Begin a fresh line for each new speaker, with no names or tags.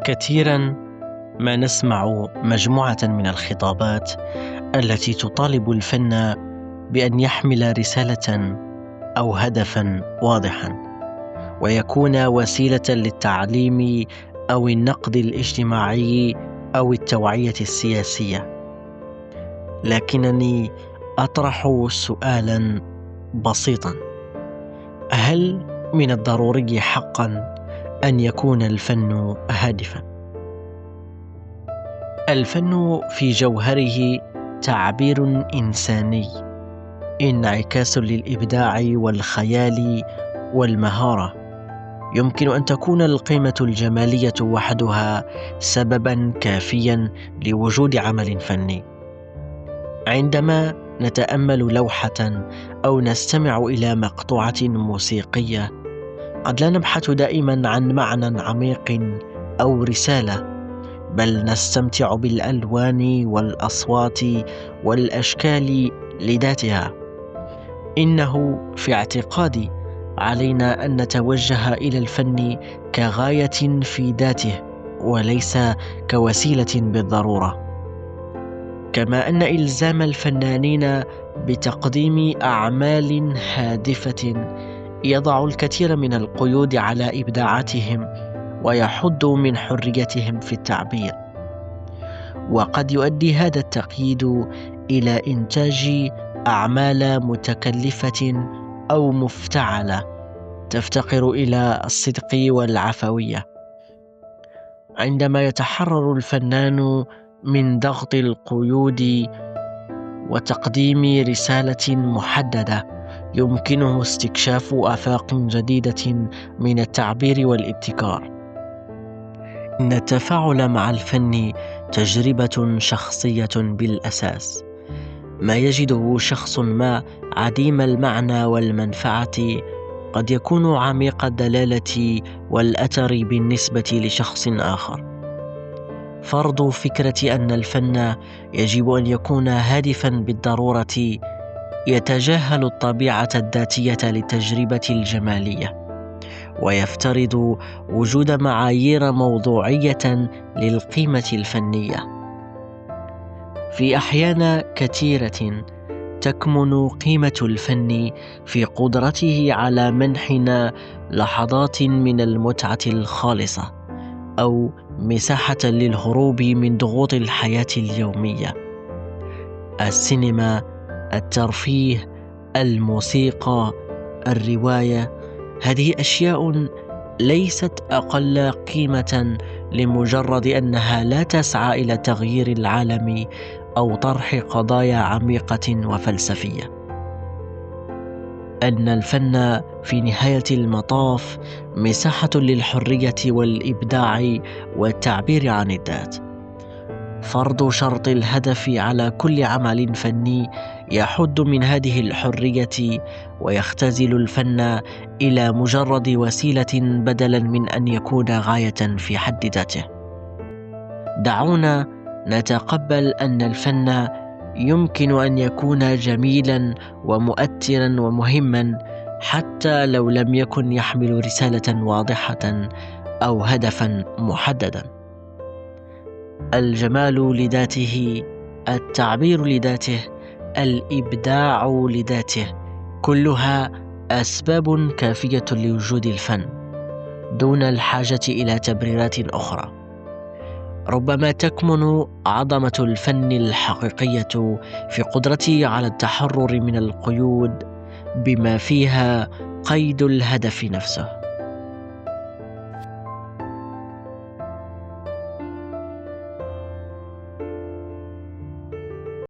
كثيرا ما نسمع مجموعة من الخطابات التي تطالب الفن بأن يحمل رسالة أو هدفا واضحا، ويكون وسيلة للتعليم أو النقد الاجتماعي أو التوعية السياسية. لكنني أطرح سؤالا بسيطا: هل من الضروري حقا أن يكون الفن هادفا؟ الفن في جوهره تعبير إنساني، انعكاس للإبداع والخيال والمهارة. يمكن أن تكون القيمة الجمالية وحدها سببا كافيا لوجود عمل فني. عندما نتأمل لوحة أو نستمع إلى مقطوعة موسيقية، قد لا نبحث دائما عن معنى عميق أو رسالة، بل نستمتع بالألوان والأصوات والأشكال لذاتها. إنه في اعتقادي علينا أن نتوجه إلى الفن كغاية في ذاته وليس كوسيلة بالضرورة. كما أن إلزام الفنانين بتقديم أعمال هادفة يضع الكثير من القيود على إبداعاتهم ويحد من حريتهم في التعبير. وقد يؤدي هذا التقييد إلى إنتاج أعمال متكلفة أو مفتعلة تفتقر إلى الصدق والعفوية. عندما يتحرر الفنان من ضغط القيود وتقديم رسالة محددة، يمكنه استكشاف آفاق جديدة من التعبير والابتكار. إن التفاعل مع الفن تجربة شخصية بالأساس. ما يجده شخص ما عديم المعنى والمنفعة قد يكون عميق الدلالة والأثر بالنسبة لشخص آخر. فرض فكرة أن الفن يجب أن يكون هادفا بالضرورة يتجاهل الطبيعة الذاتية للتجربة الجمالية، ويفترض وجود معايير موضوعية للقيمة الفنية. في أحيان كثيرة تكمن قيمة الفن في قدرته على منحنا لحظات من المتعة الخالصة، أو مساحة للهروب من ضغوط الحياة اليومية. السينما، الترفيه، الموسيقى، الرواية، هذه أشياء ليست أقل قيمة لمجرد أنها لا تسعى إلى تغيير العالم أو طرح قضايا عميقة وفلسفية. أن الفن في نهاية المطاف مساحة للحرية والإبداع والتعبير عن الذات. فرض شرط الهدف على كل عمل فني يحد من هذه الحرية ويختزل الفن إلى مجرد وسيلة بدلا من أن يكون غاية في حد ذاته. دعونا نتقبل أن الفن يمكن أن يكون جميلا ومؤثرا ومهما حتى لو لم يكن يحمل رسالة واضحة أو هدفا محددا. الجمال لذاته، التعبير لذاته، الإبداع لذاته، كلها أسباب كافية لوجود الفن دون الحاجة إلى تبريرات أخرى. ربما تكمن عظمة الفن الحقيقية في قدرته على التحرر من القيود بما فيها قيد الهدف نفسه.